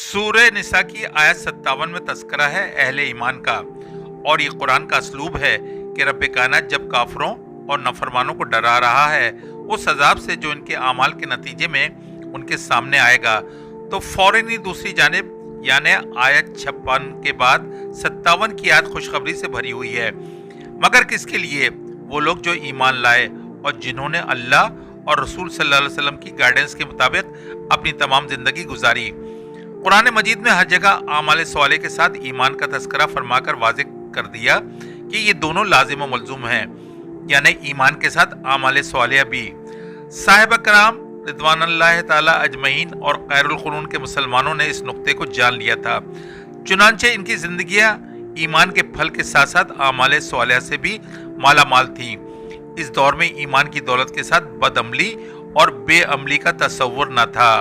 सूरह निसा की आयत 57 में तस्करा है अहले ईमान का, और ये कुरान का असलूब है कि रब कायनात जब काफरों और नफरमानों को डरा रहा है उस अजाब से जो इनके अमाल के नतीजे में उनके सामने आएगा, तो फौरन ही दूसरी जानिब यानी आयत 56 के बाद 57 की आयत खुशखबरी से भरी हुई है। मगर किसके लिए? वो लोग जो ईमान लाए और जिन्होंने अल्लाह और रसूल सल्लल्लाहु अलैहि वसल्लम की गाइडेंस के मुताबिक अपनी तमाम जिंदगी गुजारी। कुरान मजीद में हर जगह आमाल सवाले के साथ ईमान का तस्करा फरमाकर वाज़ेह कर दिया कि ये दोनों लाजिम व मलजूम हैं, यानी ईमान के साथ आमाल सवालिया भी। साहिब कराम रिदवानुल्लाह ताला अजमईन और खैरुल कुरून के मुसलमानों ने इस नुक्ते को जान लिया था, चुनांचे इनकी जिंदगियां ईमान के फल के साथ साथ आमाल सवालिया से भी माला माल थीं। इस दौर में ईमान की दौलत के साथ बदअमली और बेअमली का तस्वुर न था।